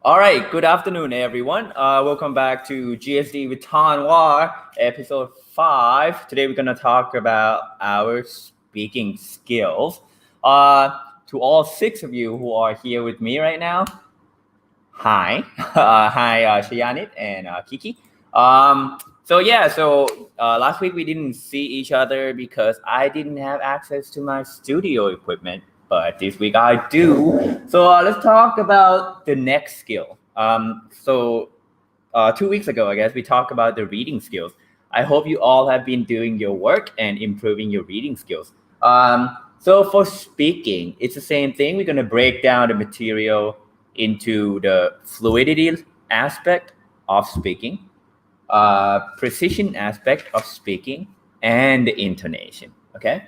All right, good afternoon, everyone. Welcome back to GSD with Tanwa, episode 5. Today, we're going to talk about our speaking skills. To all 6 of you who are here with me right now, hi. Hi, Shayanit and Kiki. Last week we didn't see each other because I didn't have access to my studio equipment, but this week I do. Let's talk about the next skill. 2 weeks ago, I guess, we talked about the reading skills. I hope you all have been doing your work and improving your reading skills. So for speaking, it's the same thing. We're going to break down the material into the fluidity aspect of speaking, precision aspect of speaking, and the intonation. Okay.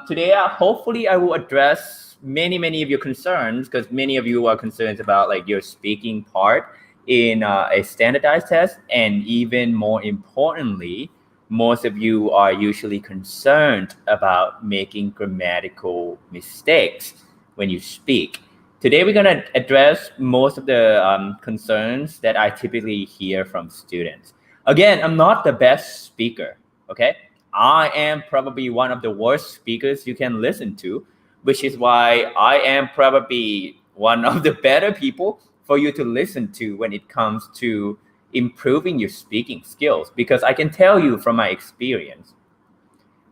Today, hopefully, I will address many of your concerns because many of you are concerned about like your speaking part in a standardized test, and even more importantly, most of you are usually concerned about making grammatical mistakes when you speak. Today, we're going to address most of the concerns that I typically hear from students. Again, I'm not the best speaker, okay? I am probably one of the worst speakers you can listen to, which is why I am probably one of the better people for you to listen to when it comes to improving your speaking skills. Because I can tell you from my experience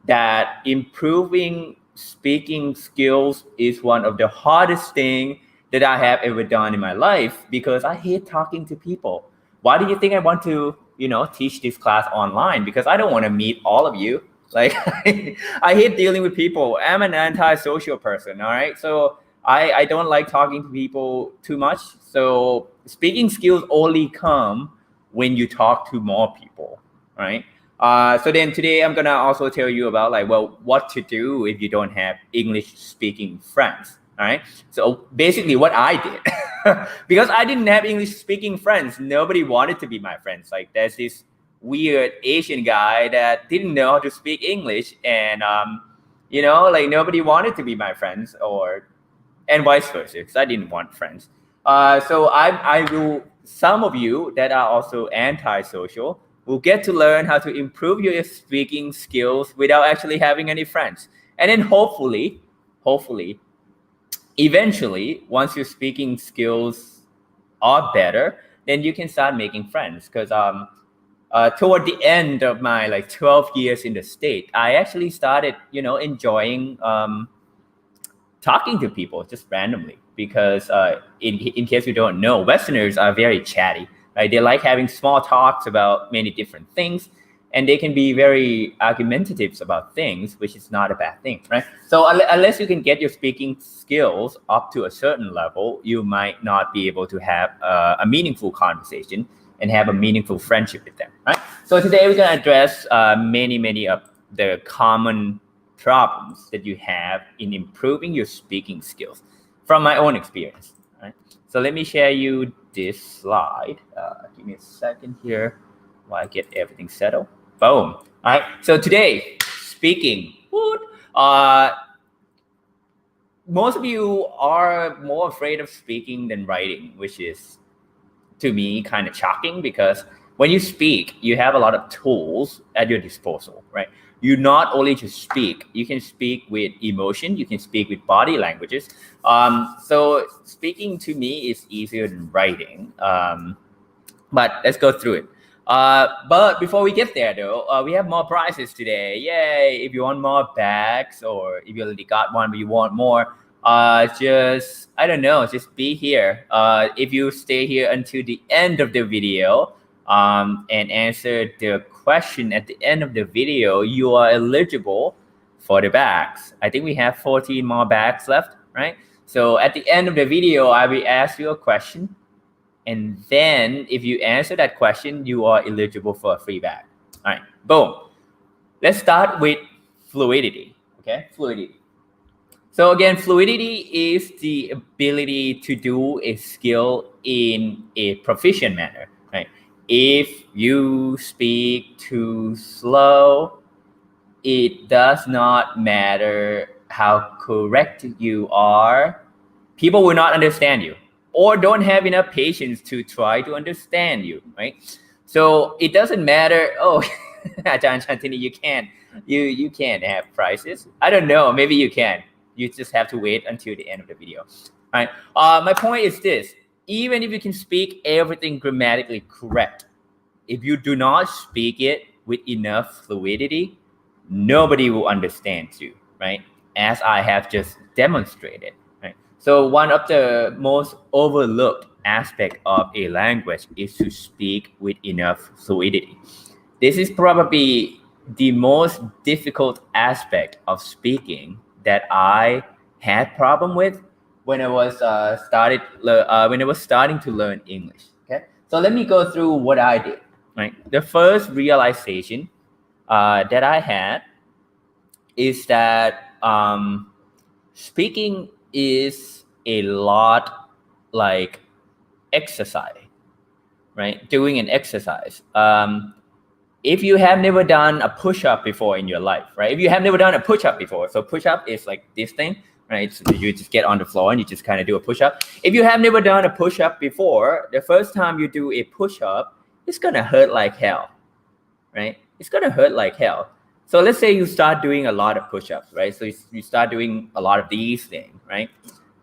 that improving speaking skills is one of the hardest thing that I have ever done in my life because I hate talking to people. Why do you think I want to, teach this class online? Because I don't want to meet all of you. Like I hate dealing with people. I'm an antisocial person, all right? So I don't like talking to people too much. So speaking skills only come when you talk to more people, right? So then today I'm gonna also tell you about what to do if you don't have English speaking friends. All right. So basically what I did, because I didn't have English speaking friends, nobody wanted to be my friends. Like there's this weird Asian guy that didn't know how to speak English, and nobody wanted to be my friends, and vice versa, because I didn't want friends. So I will. Some of you that are also antisocial will get to learn how to improve your speaking skills without actually having any friends, and then hopefully, eventually, once your speaking skills are better, then you can start making friends. Because toward the end of my 12 years in the state, I actually started enjoying talking to people just randomly because in case you don't know, Westerners are very chatty, right? They like having small talks about many different things, and they can be very argumentative about things, which is not a bad thing, right? So unless you can get your speaking skills up to a certain level, you might not be able to have a meaningful conversation and have a meaningful friendship with them, right? So today we're going to address many of the common problems that you have in improving your speaking skills from my own experience. Right? So let me share you this slide. Give me a second here while I get everything settled. Boom. All right. So today, speaking. Most of you are more afraid of speaking than writing, which is to me kind of shocking because when you speak, you have a lot of tools at your disposal, right? You not only just speak, you can speak with emotion, you can speak with body languages. So speaking to me is easier than writing. But let's go through it. But before we get there, though, we have more prizes today. Yay! If you want more bags, or if you already got one but you want more, just be here. If you stay here until the end of the video and answer the question at the end of the video, you are eligible for the bags. I think we have 14 more bags left, right? So at the end of the video, I will ask you a question. And then if you answer that question, you are eligible for a free bag. All right, boom. Let's start with fluidity, okay? Fluidity. So again, fluidity is the ability to do a skill in a proficient manner, right? If you speak too slow, it does not matter how correct you are. People will not understand you. or don't have enough patience to try to understand you, right? So it doesn't matter. Oh, Ajahn Chantini, you can't have prizes. I don't know. Maybe you can. You just have to wait until the end of the video, right? My point is this: even if you can speak everything grammatically correct, if you do not speak it with enough fluidity, nobody will understand you, right? As I have just demonstrated, right? So one of the most overlooked aspect of a language is to speak with enough fluidity. This is probably the most difficult aspect of speaking that I had problem with when I was when I was starting to learn English. Okay, so let me go through what I did. Right, the first realization that I had is that speaking is a lot like exercise, right? Doing an exercise. If you have never done a push-up before in your life, right? If you have never done a push-up before, so push-up is like this thing, right? So you just get on the floor and you just kind of do a push-up. If you have never done a push-up before, the first time you do a push-up, it's gonna hurt like hell, right? It's gonna hurt like hell. So let's say you start doing a lot of push-ups, right? So you start doing a lot of these things, right?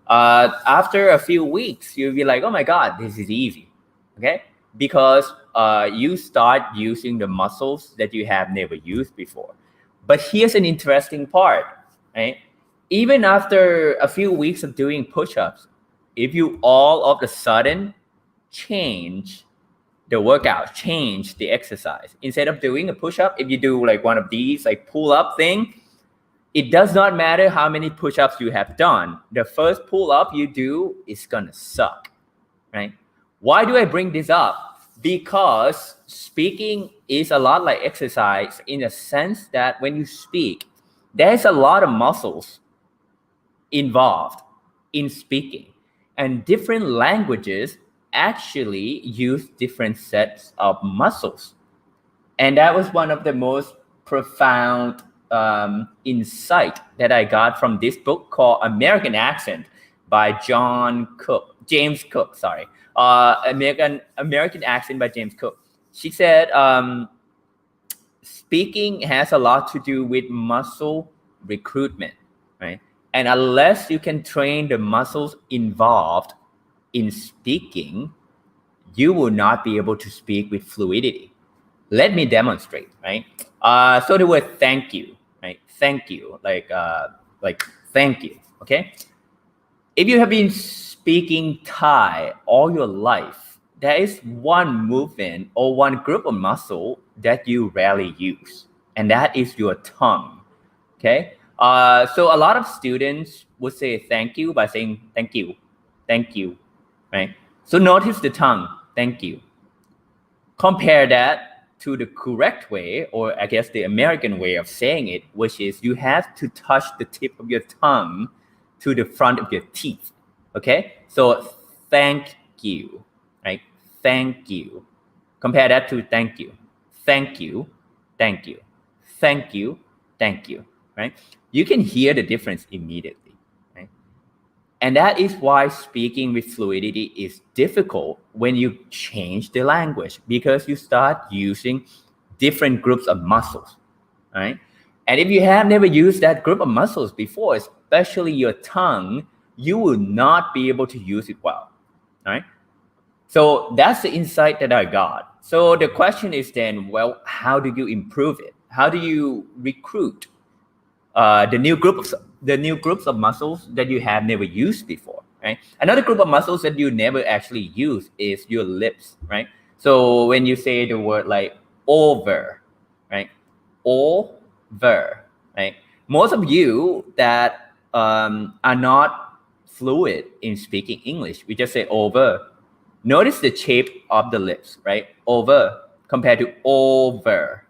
After a few weeks, you'll be like, oh my God, this is easy, okay? Because you start using the muscles that you have never used before. But here's an interesting part, right? Even after a few weeks of doing push-ups, if you all of a sudden change the workout, change the exercise, instead of doing a push-up, if you do like one of these like pull-up thing, it does not matter how many push-ups you have done. The first pull-up you do is gonna suck, right? Why do I bring this up? Because speaking is a lot like exercise in the sense that when you speak, there's a lot of muscles involved in speaking, and different languages actually use different sets of muscles. And that was one of the most profound insight that I got from this book called American Accent by James Cook, sorry. American Accent by James Cook. She said, speaking has a lot to do with muscle recruitment, right? And unless you can train the muscles involved in speaking, you will not be able to speak with fluidity. Let me demonstrate, right? So the word thank you, right? Thank you, like thank you, okay? If you have been speaking Thai all your life, there is one movement or one group of muscle that you rarely use, and that is your tongue, okay? So a lot of students would say thank you by saying thank you, right? So notice the tongue, thank you. Compare that to the correct way, or I guess the American way of saying it, which is you have to touch the tip of your tongue to the front of your teeth, okay? So thank you, right? Thank you. Compare that to thank you. Thank you, thank you, thank you, thank you, right? You can hear the difference immediately, right? And that is why speaking with fluidity is difficult when you change the language, because you start using different groups of muscles, right? And if you have never used that group of muscles before, especially your tongue, you will not be able to use it well, right? So that's the insight that I got. So the question is then, well, how do you improve it? How do you recruit the new groups of muscles that you have never used before, right? Another group of muscles that you never actually use is your lips, right? So when you say the word like over, right? Over, right? Most of you that are not fluid in speaking English, we just say over. Notice the shape of the lips, right? Over compared to over,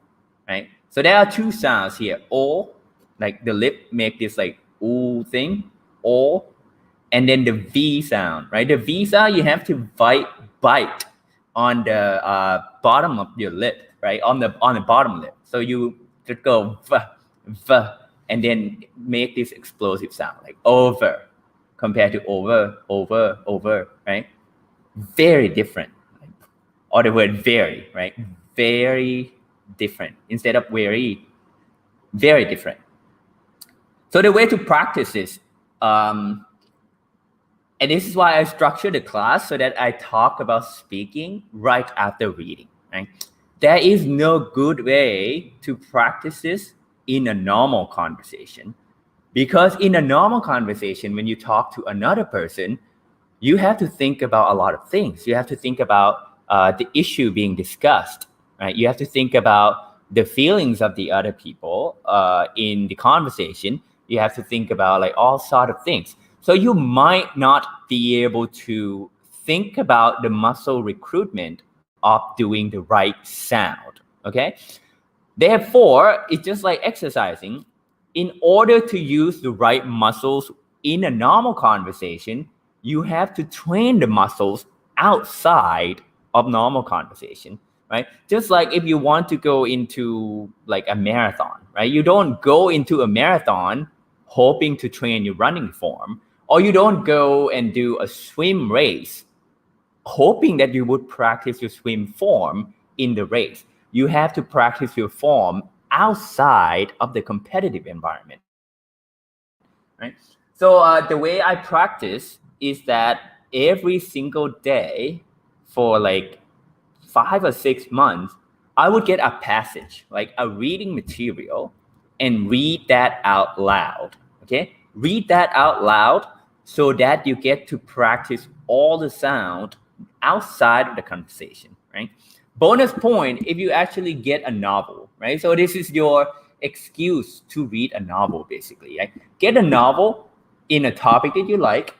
right? So there are two sounds here. O, like the lip make this like ooh thing, O, and then the V sound, right? The V sound, you have to bite on the bottom of your lip, right? On the bottom lip. So you just go v, and then make this explosive sound like over, compared to over, right? Very different. Or the word very, right? Very different instead of very different. So the way to practice this, and this is why I structure the class so that I talk about speaking right after reading, right? There is no good way to practice this in a normal conversation, because in a normal conversation, when you talk to another person, you have to think about a lot of things. You have to think about the issue being discussed, right? You have to think about the feelings of the other people in the conversation. You have to think about like all sort of things. So you might not be able to think about the muscle recruitment of doing the right sound, okay? Therefore, it's just like exercising. In order to use the right muscles in a normal conversation, you have to train the muscles outside of normal conversation, right? Just like if you want to go into like a marathon, right? You don't go into a marathon hoping to train your running form, or you don't go and do a swim race hoping that you would practice your swim form in the race. You have to practice your form outside of the competitive environment, right? So the way I practice is that every single day for like 5 or 6 months, I would get a passage, like a reading material, and read that out loud, okay? Read that out loud so that you get to practice all the sound outside of the conversation, right? Bonus point if you actually get a novel, right? So this is your excuse to read a novel, basically, right? Get a novel in a topic that you like,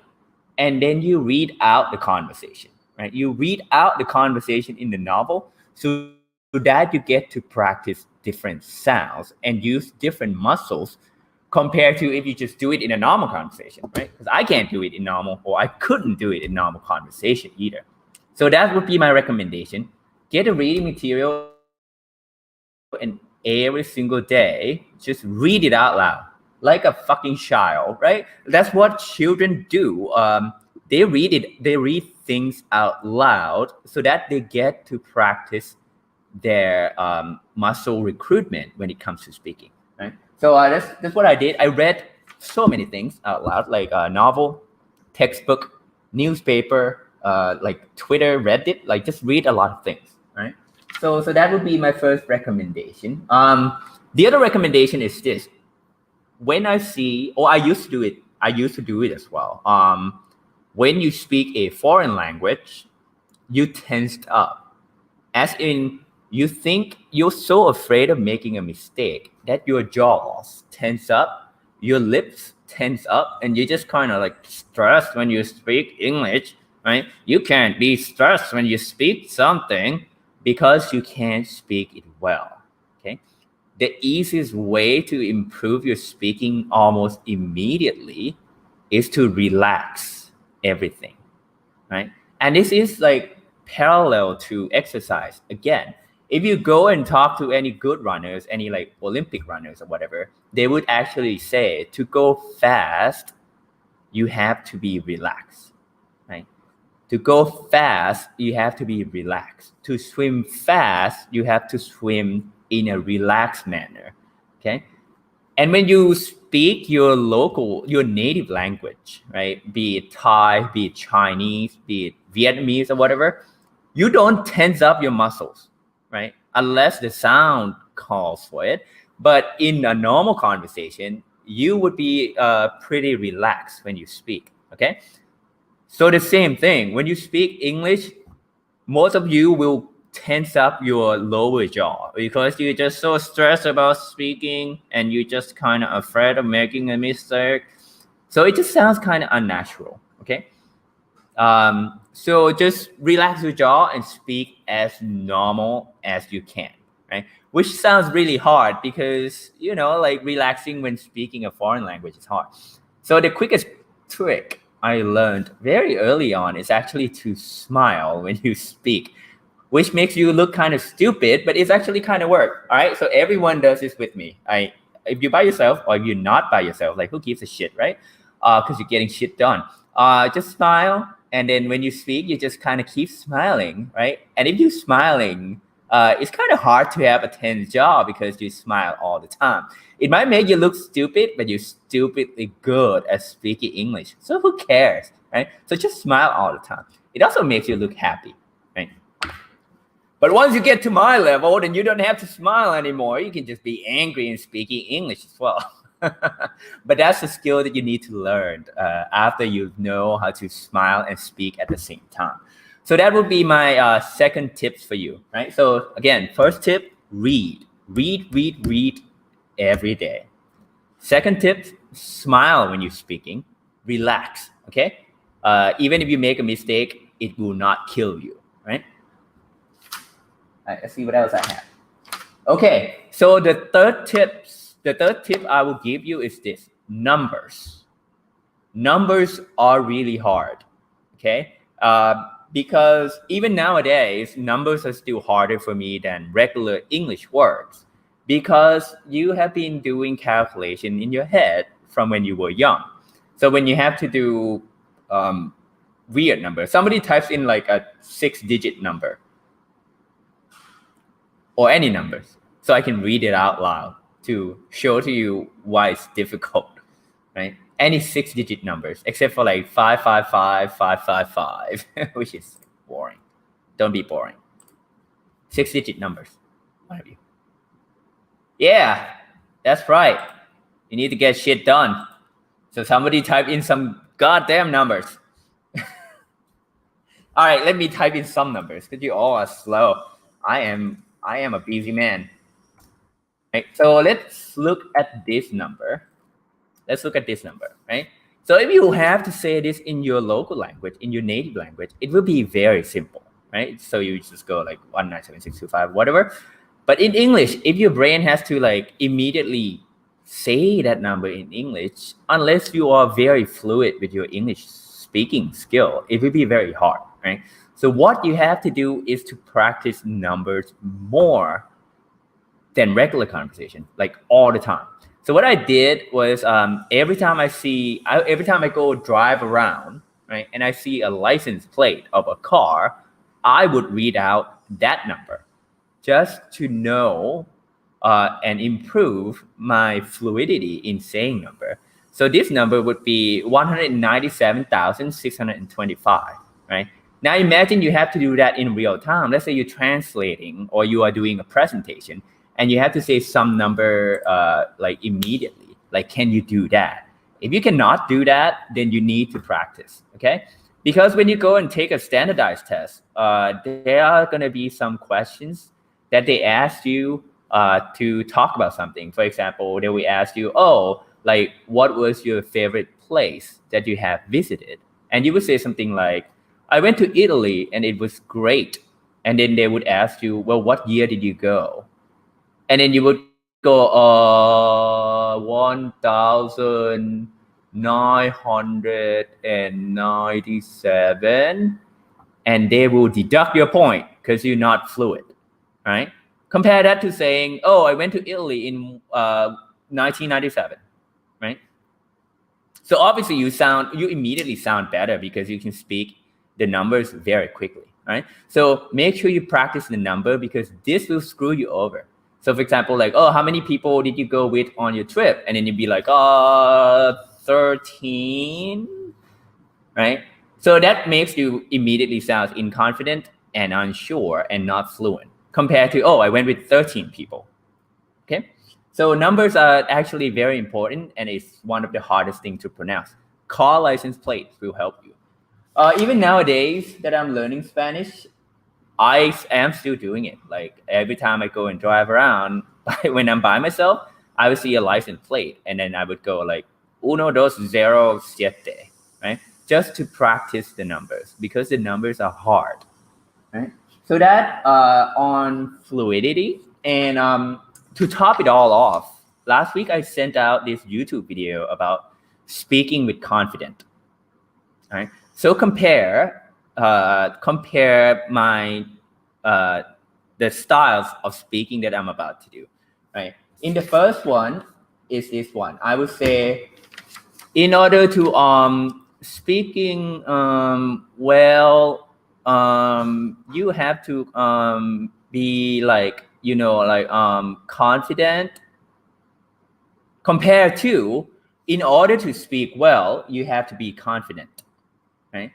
and then you read out the conversation, right? You read out the conversation in the novel so that you get to practice different sounds and use different muscles compared to if you just do it in a normal conversation, right? Because I can't do it in normal, or I couldn't do it in normal conversation either. So that would be my recommendation. Get a reading material and every single day, just read it out loud like a fucking child, right? That's what children do. They read things out loud so that they get to practice their muscle recruitment when it comes to speaking, right? So that's what I did. I read so many things out loud, like a novel, textbook, newspaper, like Twitter, Reddit, like just read a lot of things, right? So that would be my first recommendation. The other recommendation is this: when I see, or I used to do it, I used to do it as well. When you speak a foreign language, you tensed up, as in you think you're so afraid of making a mistake that your jaws tense up, your lips tense up, and you just kind of like stressed when you speak English, right? You can't be stressed when you speak something because you can't speak it well, okay? The easiest way to improve your speaking almost immediately is to relax everything, right? And this is like parallel to exercise. Again, if you go and talk to any good runners, any like Olympic runners or whatever, they would actually say to go fast, you have to be relaxed, right? To go fast, you have to be relaxed. To swim fast, you have to swim in a relaxed manner, okay? And when you speak your native language, right? Be it Thai, be it Chinese, be it Vietnamese or whatever, you don't tense up your muscles, right? Unless the sound calls for it. But in a normal conversation, you would be pretty relaxed when you speak, okay? So the same thing, when you speak English, most of you will tense up your lower jaw because you're just so stressed about speaking and you're just kind of afraid of making a mistake. So it just sounds kind of unnatural, okay? So just relax your jaw and speak as normal as you can, right? Which sounds really hard because, you know, like relaxing when speaking a foreign language is hard. So the quickest trick I learned very early on is actually to smile when you speak, which makes you look kind of stupid, but it's actually kind of work. All right. So everyone does this with me. If you're by yourself or if you're not by yourself, like who gives a shit, right? Because you're getting shit done. Just smile, and then when you speak, you just kind of keep smiling, right? And if you're smiling, it's kind of hard to have a tense jaw because you smile all the time. It might make you look stupid, but you're stupidly good at speaking English. So who cares, right? So just smile all the time. It also makes you look happy, right? But once you get to my level, then you don't have to smile anymore. You can just be angry and speaking English as well. But that's a skill that you need to learn after you know how to smile and speak at the same time. So that would be my second tips for you, right? So again, first tip, read every day. Second tip, smile when you're speaking, relax, okay? Even if you make a mistake, it will not kill you, right? All right, let's see what else I have. Okay, so the third tip I will give you is this: numbers. Numbers are really hard, okay? Because even nowadays, numbers are still harder for me than regular English words because you have been doing calculation in your head from when you were young. So when you have to do weird numbers, somebody types in like a 6-digit number or any numbers, so I can read it out loud to show to you why it's difficult, right? Any 6-digit numbers except for like 555, 555, which is boring. Don't be boring. 6-digit numbers, one of you. Yeah, that's right. You need to get shit done. So somebody type in some goddamn numbers. All right, let me type in some numbers because you all are slow. I am a busy man. Right, so let's look at this number. Let's look at this number, right? So if you have to say this in your local language, in your native language, it will be very simple, right? So you just go like 197,625, whatever. But in English, if your brain has to like immediately say that number in English, unless you are very fluid with your English speaking skill, it will be very hard, right? So what you have to do is to practice numbers more than regular conversation, like all the time. So what I did was every time I go drive around, right, and I see a license plate of a car, I would read out that number just to know and improve my fluidity in saying number. So this number would be 197,625, right? Now imagine you have to do that in real time. Let's say you're translating or you are doing a presentation and you have to say some number like immediately. Like, can you do that? If you cannot do that, then you need to practice, okay? Because when you go and take a standardized test, there are going to be some questions that they ask you to talk about something. For example, they will ask you, oh, like, what was your favorite place that you have visited? And you would say something like, I went to Italy and it was great. And then they would ask you, well, what year did you go? And then you would go, 1,997. And they will deduct your point because you're not fluid, right? Compare that to saying, oh, I went to Italy in 1997, right? So obviously you immediately sound better because you can speak the numbers very quickly, right? So make sure you practice the number because this will screw you over. So for example, like, oh, how many people did you go with on your trip? And then you'd be like, 13, right? So that makes you immediately sound inconfident and unsure and not fluent compared to, oh, I went with 13 people, okay? So numbers are actually very important and it's one of the hardest things to pronounce. Car license plates will help you. Even nowadays that I'm learning Spanish, I am still doing it. Like every time I go and drive around, when I'm by myself, I would see a license plate and then I would go like 1207, right? Just to practice the numbers because the numbers are hard, right? So that on fluidity. And to top it all off, last week I sent out this YouTube video about speaking with confidence, right? So compare my the styles of speaking that I'm about to do, right? In the first one is this one. I would say in order to speaking well, you have to be like, confident compared to, in order to speak well, you have to be confident, right?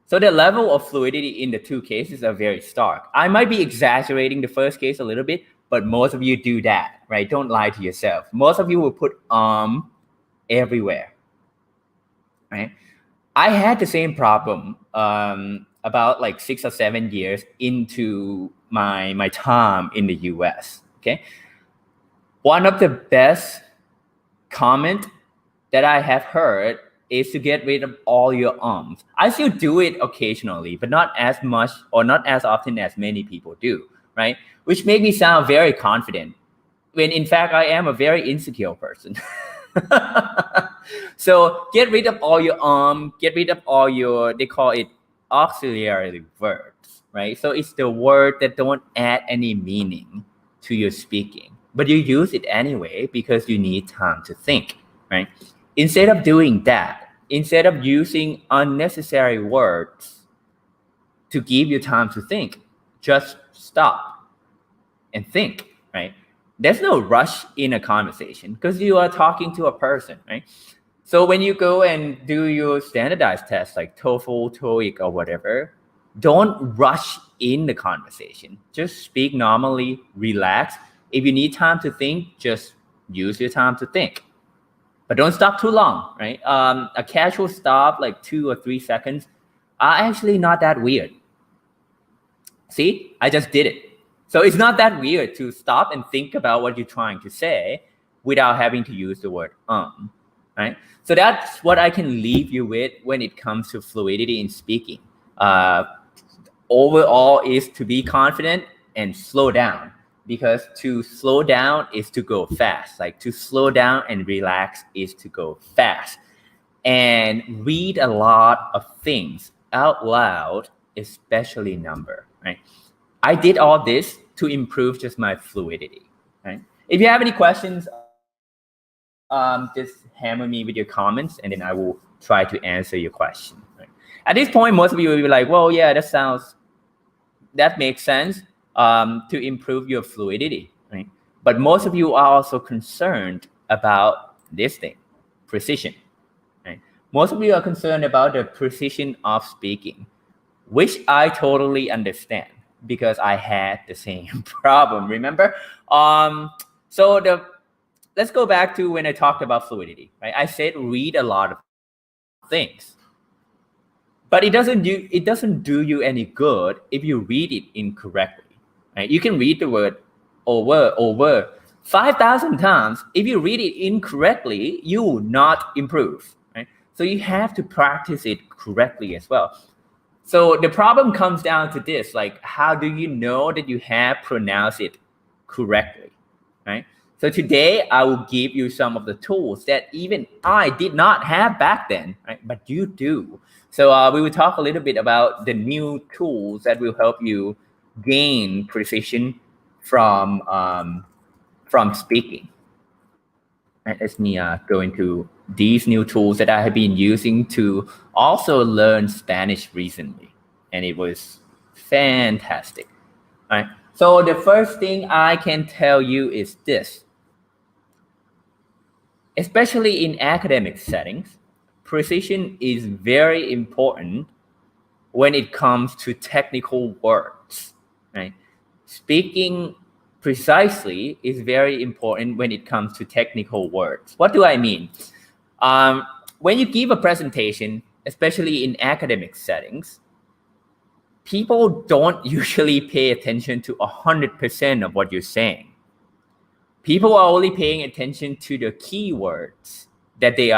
So the level of fluidity in the two cases are very stark. I might be exaggerating the first case a little bit, but most of you do that, right? Don't lie to yourself. Most of you will put everywhere, right? I had the same problem about like 6 or 7 years into my time in the US. Okay, one of the best comment that I have heard is to get rid of all your ums. I still do it occasionally, but not as much or not as often as many people do, right? Which make me sound very confident when in fact I am a very insecure person. So get rid of all your get rid of all your, they call it auxiliary verbs, right? So it's the word that don't add any meaning to your speaking, but you use it anyway because you need time to think, right? Instead of doing that, instead of using unnecessary words to give you time to think, just stop and think, right? There's no rush in a conversation because you are talking to a person, right? So when you go and do your standardized tests like TOEFL, TOEIC, or whatever, don't rush in the conversation. Just speak normally, relax. If you need time to think, just use your time to think. But don't stop too long, right? A casual stop, like 2 or 3 seconds, are actually not that weird. See, I just did it. So it's not that weird to stop and think about what you're trying to say without having to use the word right? So that's what I can leave you with when it comes to fluidity in speaking. Overall is to be confident and slow down, because to slow down is to go fast. Like to slow down and relax is to go fast. And read a lot of things out loud, especially number, right? I did all this to improve just my fluidity, right? If you have any questions, just hammer me with your comments and then I will try to answer your question. Right? At this point, most of you will be like, well, yeah, that makes sense to improve your fluidity, right? But most of you are also concerned about this thing, precision, right? Most of you are concerned about the precision of speaking, which I totally understand because I had the same problem, remember? Let's go back to when I talked about fluidity, right? I said read a lot of things, but it doesn't do you any good if you read it incorrectly, right? You can read the word over 5,000 times. If you read it incorrectly, you will not improve, right? So you have to practice it correctly as well. So the problem comes down to this, like, how do you know that you have pronounced it correctly, right? So today I will give you some of the tools that even I did not have back then, right? But you do. So we will talk a little bit about the new tools that will help you gain precision from speaking. Right, let me go into these new tools that I have been using to also learn Spanish recently, and it was fantastic. All right. So the first thing I can tell you is this. Especially in academic settings, precision is very important when it comes to technical words, right? Speaking precisely is very important when it comes to technical words. What do I mean? When you give a presentation, especially in academic settings, people don't usually pay attention to 100% of what you're saying. People are only paying attention to the keywords that they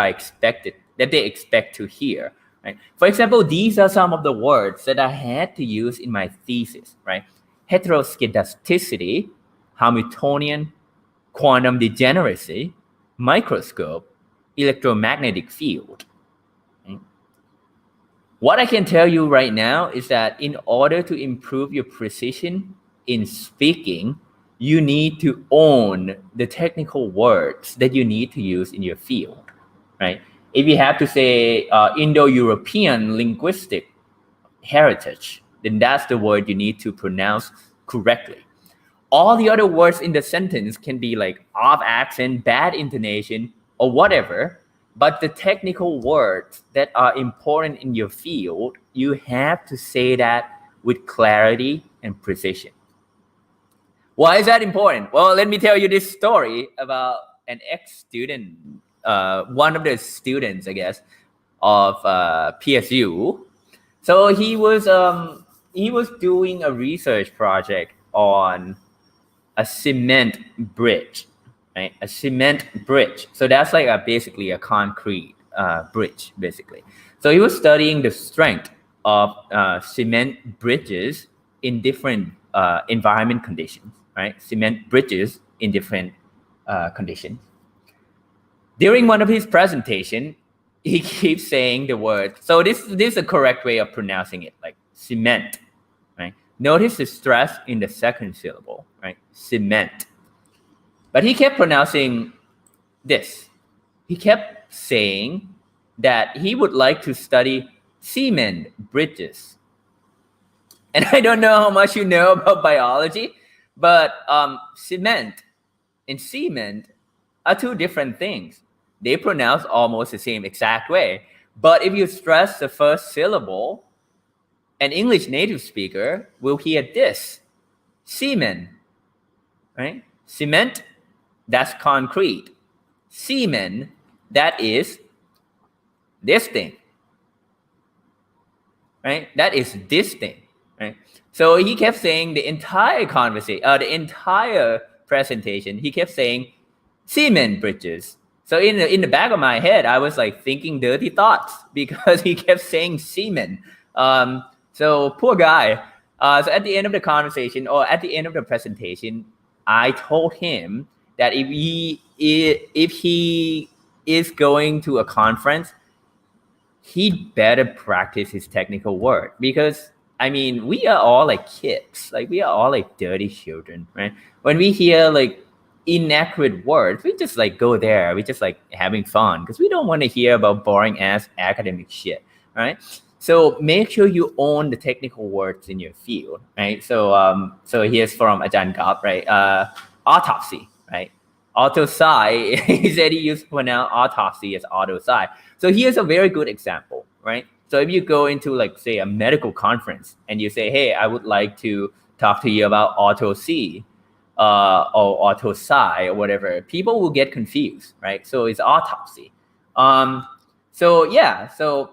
expect to hear. Right? For example, these are some of the words that I had to use in my thesis, right? Heteroskedasticity, Hamiltonian, quantum degeneracy, microscope, electromagnetic field. Right? What I can tell you right now is that in order to improve your precision in speaking, you need to own the technical words that you need to use in your field, right? If you have to say Indo-European linguistic heritage, then that's the word you need to pronounce correctly. All the other words in the sentence can be like off accent, bad intonation, or whatever. But the technical words that are important in your field, you have to say that with clarity and precision. Why is that important? Well, let me tell you this story about an ex-student, one of the students, I guess, of PSU. So he was doing a research project on a cement bridge, right? A cement bridge. So that's like basically a concrete bridge, basically. So he was studying the strength of cement bridges in different environment conditions, right? Cement bridges in different conditions. During one of his presentation, he keeps saying the word. So this is a correct way of pronouncing it, like cement, right? Notice the stress in the second syllable, right? Cement. But he kept pronouncing this. He kept saying that he would like to study cement bridges. And I don't know how much you know about biology, but cement and cement are two different things. They pronounce almost the same exact way. But if you stress the first syllable, an English native speaker will hear this, cement, right? Cement, that's concrete. Cement, that is this thing, right? That is this thing, right? So he kept saying the entire conversation, the entire presentation, he kept saying cement bridges. So in the back of my head, I was like thinking dirty thoughts because he kept saying cement. So poor guy. So at the end of the conversation or at the end of the presentation, I told him that if he is going to a conference, he'd better practice his technical work because I mean we are all like kids, like we are all like dirty children, right? When we hear like inaccurate words, we just like go there, we just like having fun because we don't want to hear about boring ass academic shit, right? So make sure you own the technical words in your field, right? So here's from Ajahn Gap, right? Autopsy, right? Autopsy. He said he used to pronounce autopsy as autopsy. So here's a very good example, right? So if you go into like say a medical conference and you say, hey, I would like to talk to you about autopsy or autopsy or whatever, people will get confused, right? So it's autopsy. So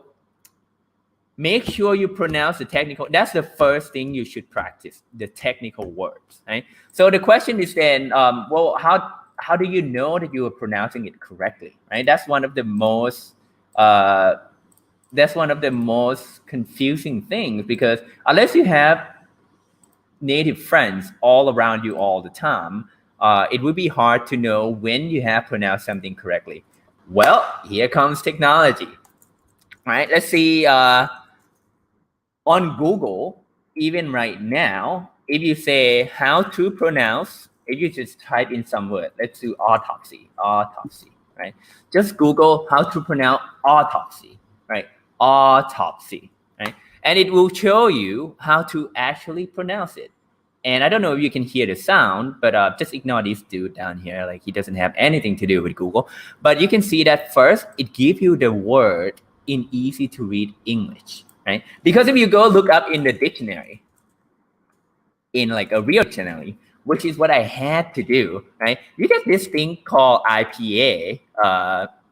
make sure you pronounce the technical. That's the first thing you should practice, the technical words, right? So the question is then, well, how do you know that you are pronouncing it correctly, right? That's one of the most confusing things because unless you have native friends all around you all the time, it would be hard to know when you have pronounced something correctly. Well, here comes technology, right? Let's see. On Google, even right now, if you say how to pronounce, if you just type in some word, let's do autopsy, right? Just Google how to pronounce autopsy, right? Autopsy, right? And it will show you how to actually pronounce it. And I don't know if you can hear the sound, but just ignore this dude down here. Like he doesn't have anything to do with Google. But you can see that first, it gives you the word in easy to read English. Right? Because if you go look up in the dictionary, in like a real dictionary, which is what I had to do, right? You get this thing called IPA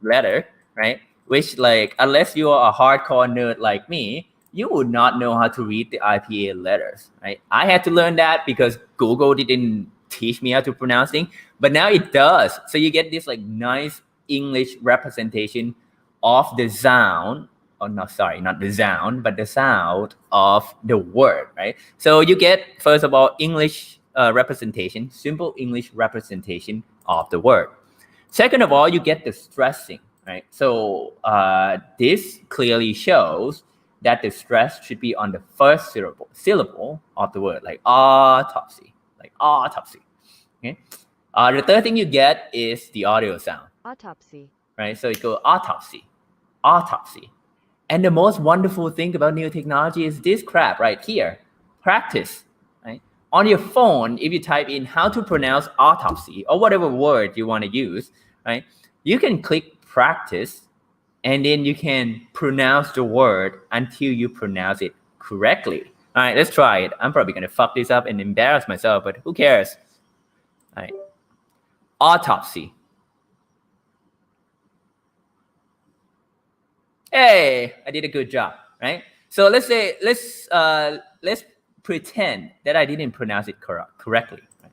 letter, right? Which like, unless you are a hardcore nerd like me, you would not know how to read the IPA letters, right? I had to learn that because Google didn't teach me how to pronounce things, but now it does. So you get this like nice English representation of the sound. Oh, no, sorry, not the sound, but the sound of the word, right? So you get, first of all, English representation, simple English representation of the word. Second of all, you get the stressing, right? So this clearly shows that the stress should be on the first syllable of the word, like autopsy, okay? The third thing you get is the audio sound. Autopsy. Right? So it goes autopsy. autopsy. And the most wonderful thing about new technology is this crap right here, practice. Right? On your phone, if you type in how to pronounce autopsy or whatever word you want to use, right, you can click practice, and then you can pronounce the word until you pronounce it correctly. All right, let's try it. I'm probably going to fuck this up and embarrass myself, but who cares? All right. Autopsy. Hey, I did a good job, right? So let's pretend that I didn't pronounce it correctly. Right?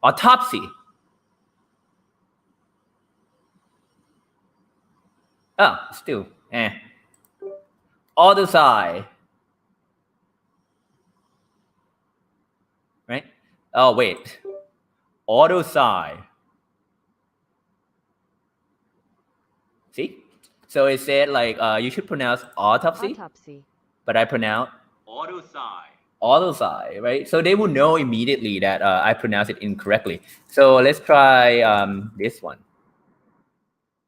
Autopsy. Oh, still, Autopsy. Right? Oh, wait. Autopsy. See? So it said like you should pronounce autopsy. But I pronounce autopsy, right? So they will know immediately that I pronounced it incorrectly. So let's try this one,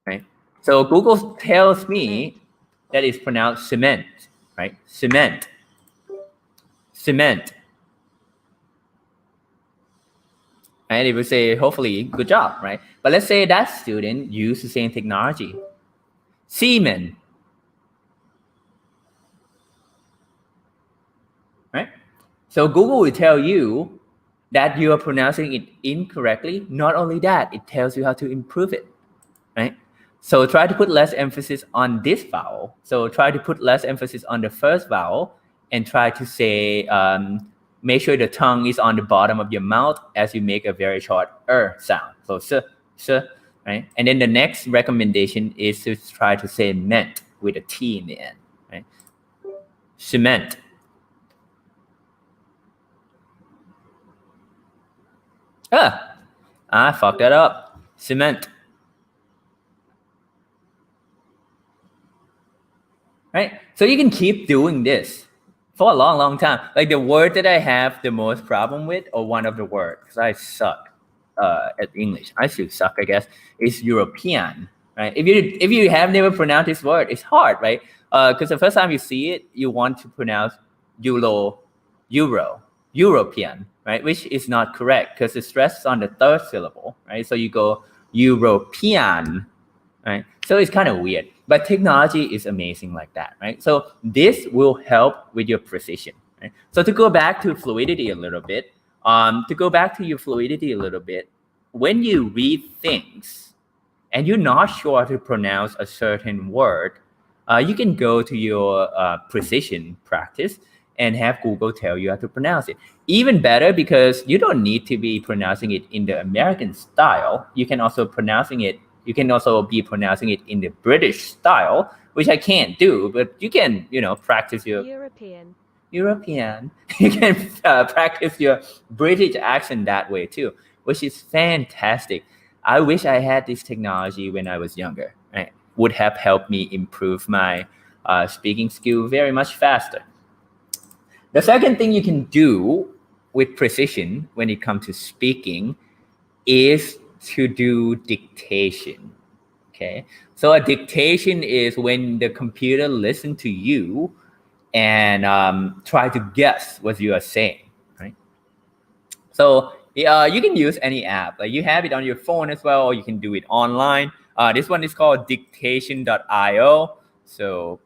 right? So Google tells me that it's pronounced cement, right? Cement. And it will say, hopefully, good job, right? But let's say that student used the same technology. Semen. Right? So Google will tell you that you are pronouncing it incorrectly. Not only that, it tells you how to improve it, right? So try to put less emphasis on this vowel. So try to put less emphasis on the first vowel and try to say, make sure the tongue is on the bottom of your mouth as you make a very short sound. So s, right? And then the next recommendation is to try to say ment with a T in the end, right? Cement. I fucked that up. Cement. Right? So you can keep doing this for a long, long time. Like the word that I have the most problem with, or one of the words, because I suck at English. I still suck, I guess, is European. Right? If you have never pronounced this word, it's hard, right? Because the first time you see it, you want to pronounce European, right? Which is not correct because the stress is on the third syllable, right? So you go European, right? So it's kind of weird, but technology is amazing like that, right? So this will help with your precision, right? So to go back to fluidity a little bit, when you read things and you're not sure how to pronounce a certain word, you can go to your precision practice and have Google tell you how to pronounce it. Even better, because you don't need to be pronouncing it in the American style. You can also be pronouncing it in the British style, which I can't do, but you can, practice your European. You can practice your British accent that way too, which is fantastic. I wish I had this technology when I was younger. Right? Would have helped me improve my speaking skill very much faster. The second thing you can do with precision when it comes to speaking is to do dictation. Okay, so a dictation is when the computer listens to you and try to guess what you are saying, right? So you can use any app. Like you have it on your phone as well, or you can do it online. This one is called Dictation.io. So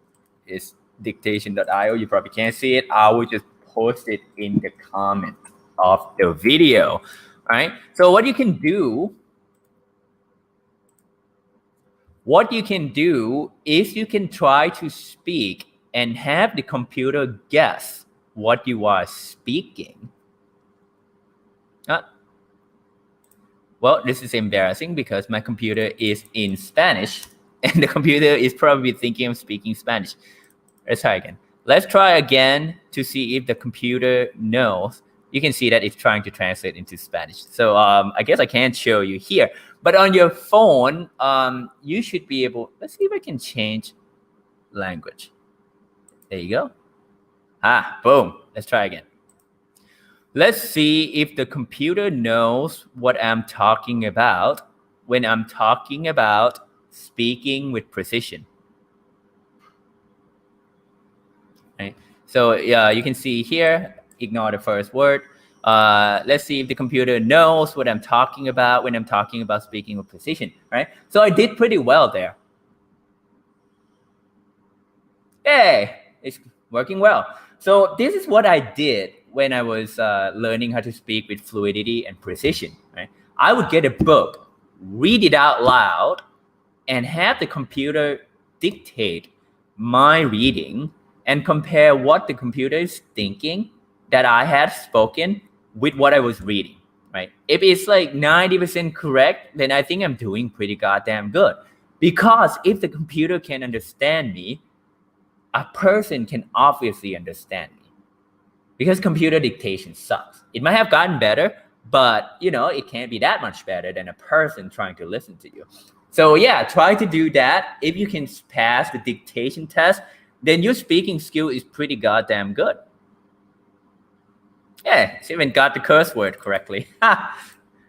it's Dictation.io. You probably can't see it. I will just post it in the comments of the video. All right. So what you can do is you can try to speak and have the computer guess what you are speaking. Well, this is embarrassing because my computer is in Spanish and the computer is probably thinking I'm speaking Spanish. Let's try again. Let's try again to see if the computer knows. You can see that it's trying to translate into Spanish. So I guess I can't show you here. But on your phone, you should be able... Let's see if I can change language. There you go. Boom. Let's try again. Let's see if the computer knows what I'm talking about when I'm talking about speaking with precision. right? So you can see here, ignore the first word. Let's see if the computer knows what I'm talking about when I'm talking about speaking with precision, right? So I did pretty well there. Hey, it's working well. So this is what I did when I was learning how to speak with fluidity and precision, right? I would get a book, read it out loud, and have the computer dictate my reading and compare what the computer is thinking that I had spoken with what I was reading, right? If it's like 90% correct, then I think I'm doing pretty goddamn good. Because if the computer can understand me, a person can obviously understand me. Because computer dictation sucks. It might have gotten better, but it can't be that much better than a person trying to listen to you. So yeah, try to do that. If you can pass the dictation test, then your speaking skill is pretty goddamn good. Yeah, she even got the curse word correctly.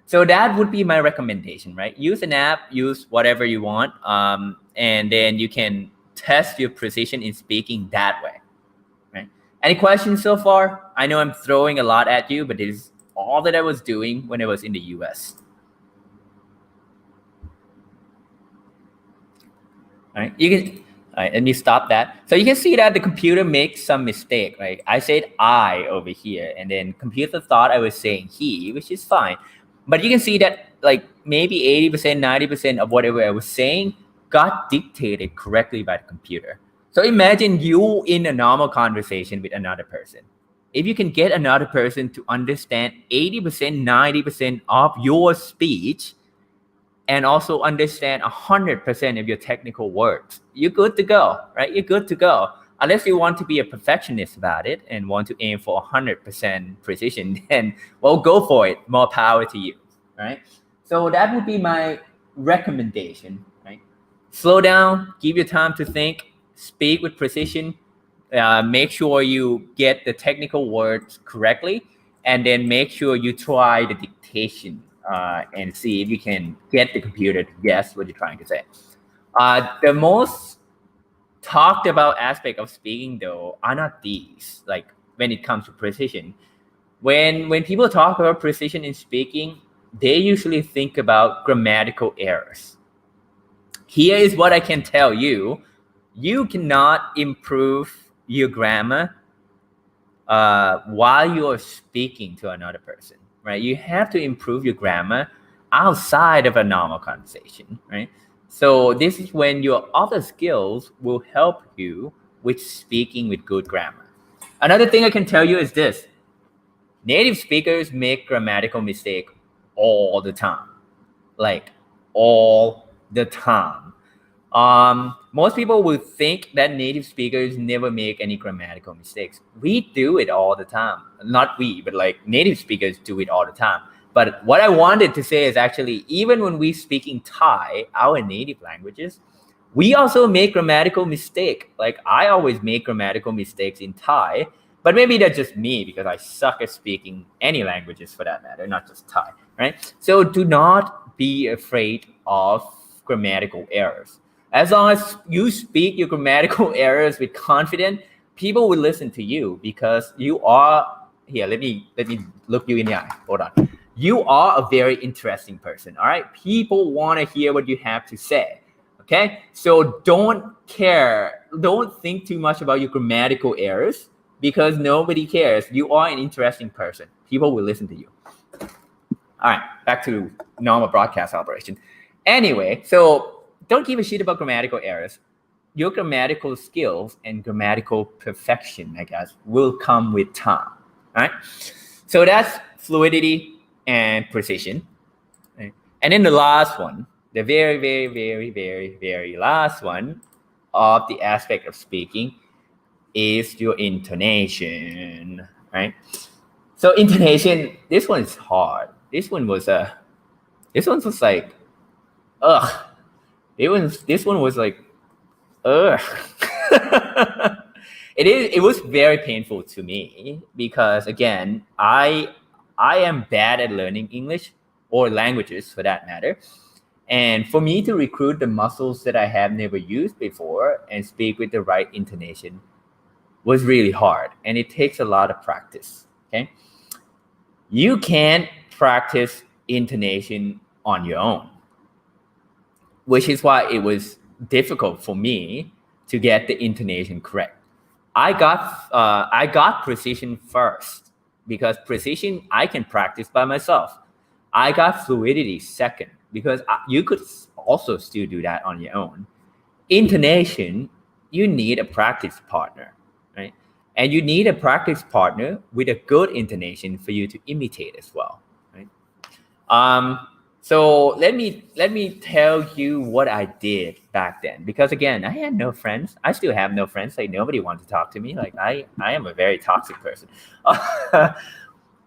So that would be my recommendation, right? Use an app, use whatever you want, and then you can test your precision in speaking that way. Right? Any questions so far? I know I'm throwing a lot at you, but this is all that I was doing when I was in the US. All right, all right, let me stop that. So you can see that the computer makes some mistake, right? I said I over here, and then computer thought I was saying he, which is fine. But you can see that like maybe 80%, 90% of whatever I was saying got dictated correctly by the computer. So imagine you in a normal conversation with another person. If you can get another person to understand 80%, 90% of your speech, and also understand 100% of your technical words, you're good to go, right? You're good to go. Unless you want to be a perfectionist about it and want to aim for 100% precision, then well, go for it. More power to you, right? So that would be my recommendation, right? Slow down, give your time to think, speak with precision, make sure you get the technical words correctly, and then make sure you try the dictation and see if you can get the computer to guess what you're trying to say. The most talked about aspect of speaking, though, are not these. Like when it comes to precision, when people talk about precision in speaking, they usually think about grammatical errors. Here is what I can tell you: you cannot improve your grammar while you are speaking to another person, right? You have to improve your grammar outside of a normal conversation, right? So this is when your other skills will help you with speaking with good grammar. Another thing I can tell you is this: native speakers make grammatical mistakes all the time, like all the time. Most people would think that native speakers never make any grammatical mistakes. We do it all the time. Not we, but like native speakers do it all the time. But what I wanted to say is actually, even when we speak in Thai, our native languages, we also make grammatical mistake. Like I always make grammatical mistakes in Thai, but maybe that's just me because I suck at speaking any languages for that matter, not just Thai, right? So do not be afraid of grammatical errors. As long as you speak your grammatical errors with confidence, people will listen to you because you are here. Let me look you in the eye. Hold on. You are a very interesting person. All right. People want to hear what you have to say. Okay. So don't think too much about your grammatical errors because nobody cares. You are an interesting person. People will listen to you. All right. Back to normal broadcast operation. Anyway, so don't give a shit about grammatical errors. Your grammatical skills and grammatical perfection, I guess, will come with time. All right. So that's fluidity and precision. Right? And then the last one, the very, very, very, very, very last one of the aspect of speaking is your intonation. Right. So intonation, this one is hard. This one was like, ugh. This one was like, ugh. It was very painful to me because again, I am bad at learning English or languages for that matter. And for me to recruit the muscles that I have never used before and speak with the right intonation was really hard, and it takes a lot of practice. Okay, you can't practice intonation on your own, which is why it was difficult for me to get the intonation correct. I got precision first because precision I can practice by myself. I got fluidity second because you could also still do that on your own. Intonation, you need a practice partner, right? And you need a practice partner with a good intonation for you to imitate as well, right? Um, so let me tell you what I did back then, because again, I had no friends. I still have no friends. Like nobody wanted to talk to me. Like I am a very toxic person.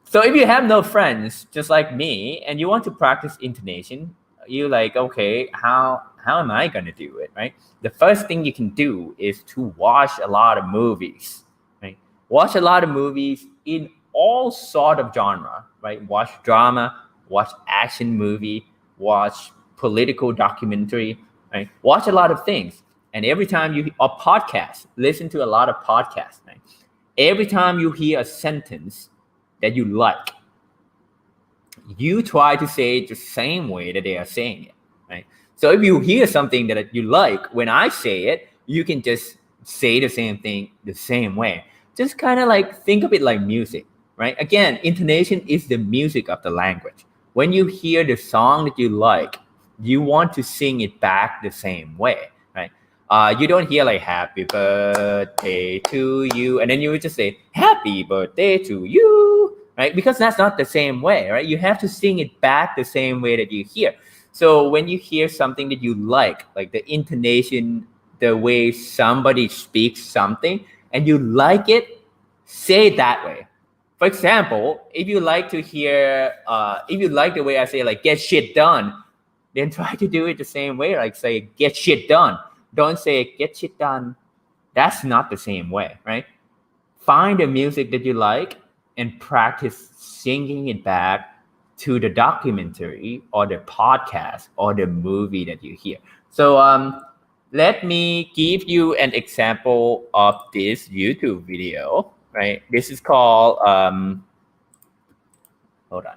So if you have no friends, just like me, and you want to practice intonation, you like, okay, how am I gonna do it, right? The first thing you can do is to watch a lot of movies, right? Watch a lot of movies in all sort of genre, right? Watch drama, watch action movie, watch political documentary, right? Watch a lot of things. And every time you a podcast, listen to a lot of podcasts, right? Every time you hear a sentence that you like, you try to say it the same way that they are saying it, right? So if you hear something that you like, when I say it, you can just say the same thing the same way. Just kind of like think of it like music, right? Again, intonation is the music of the language. When you hear the song that you like, you want to sing it back the same way, right? You don't hear like happy birthday to you, and then you would just say happy birthday to you, right? Because that's not the same way, right? You have to sing it back the same way that you hear. So when you hear something that you like the intonation, the way somebody speaks something, and you like it, say it that way. For example, if you like to hear, if you like the way I say like get shit done, then try to do it the same way, like say get shit done. Don't say get shit done. That's not the same way, right? Find the music that you like and practice singing it back to the documentary or the podcast or the movie that you hear. So let me give you an example of this YouTube video, right? This is called, hold on,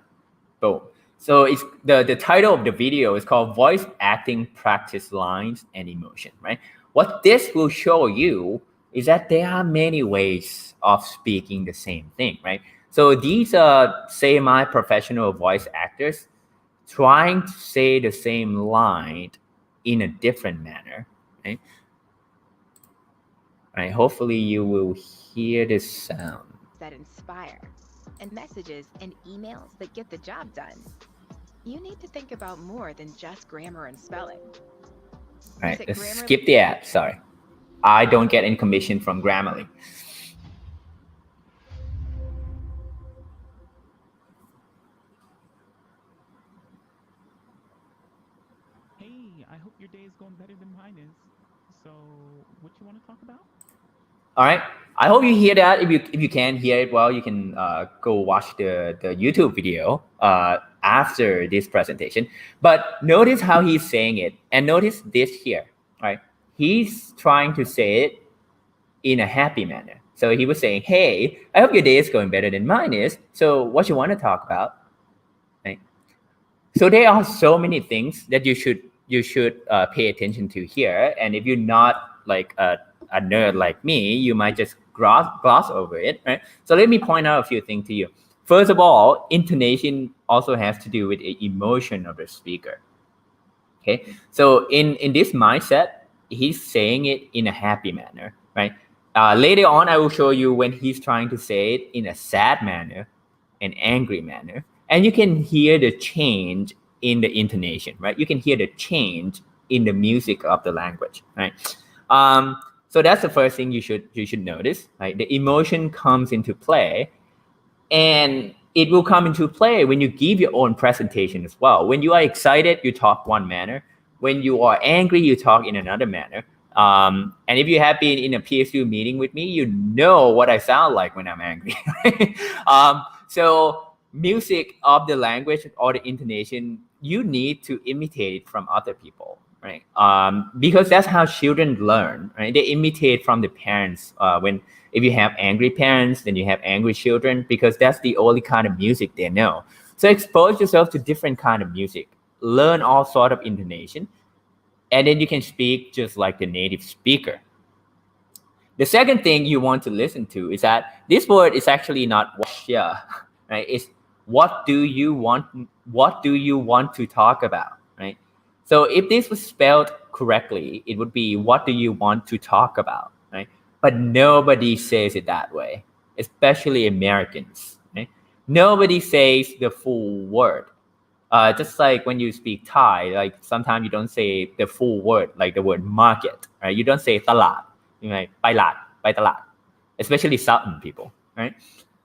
boom. So it's the title of the video is called Voice Acting Practice Lines and Emotion, right? What this will show you is that there are many ways of speaking the same thing, right? So these are semi-professional voice actors trying to say the same line in a different manner, right? Right. Hopefully you will hear this sound. That inspire, and messages and emails that get the job done. You need to think about more than just grammar and spelling. Right. Let's skip the ad. Sorry. I don't get any commission from Grammarly. Hey, I hope your day is going better than mine is. So, what you want to talk about? All right. I hope you hear that. If you can hear it well, you can go watch the YouTube video after this presentation. But notice how he's saying it, and notice this here, right? He's trying to say it in a happy manner. So he was saying, "Hey, I hope your day is going better than mine is. So what you want to talk about?" Right? So there are so many things that you should pay attention to here. And if you're not like a nerd like me, you might just gloss over it, right? So let me point out a few things to you. First of all, intonation also has to do with the emotion of the speaker. Okay, so in this mindset, he's saying it in a happy manner, right? Later on, I will show you when he's trying to say it in a sad manner, an angry manner, and you can hear the change in the intonation, right? You can hear the change in the music of the language, right? So that's the first thing you should notice, right? The emotion comes into play, and it will come into play when you give your own presentation as well. When you are excited, you talk one manner. When you are angry, you talk in another manner. And if you have been in a PSU meeting with me, you know what I sound like when I'm angry. So music of the language or the intonation, you need to imitate it from other people, right? Because that's how children learn, right? They imitate from the parents when If you have angry parents, then you have angry children, because that's the only kind of music they know. So expose yourself to different kind of music, learn all sort of intonation, and then you can speak just like the native speaker. The second thing you want to listen to is that this word is actually not washya, right? It's what do you want? What do you want to talk about, right? So if this was spelled correctly, it would be what do you want to talk about, right? But nobody says it that way, especially Americans, right? Nobody says the full word. Just like when you speak Thai, like sometimes you don't say the full word, like the word market, right? You don't say ตลาด, you know, ไปตลาด, especially Southern people, right?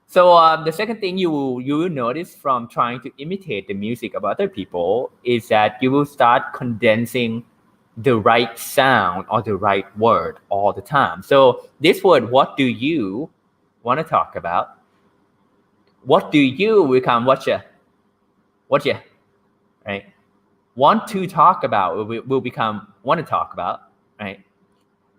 So the second thing you will notice from trying to imitate the music of other people is that you will start condensing the right sound or the right word all the time. So this word, what do you want to talk about? What do you become what you, right? Want to talk about will become want to talk about, right?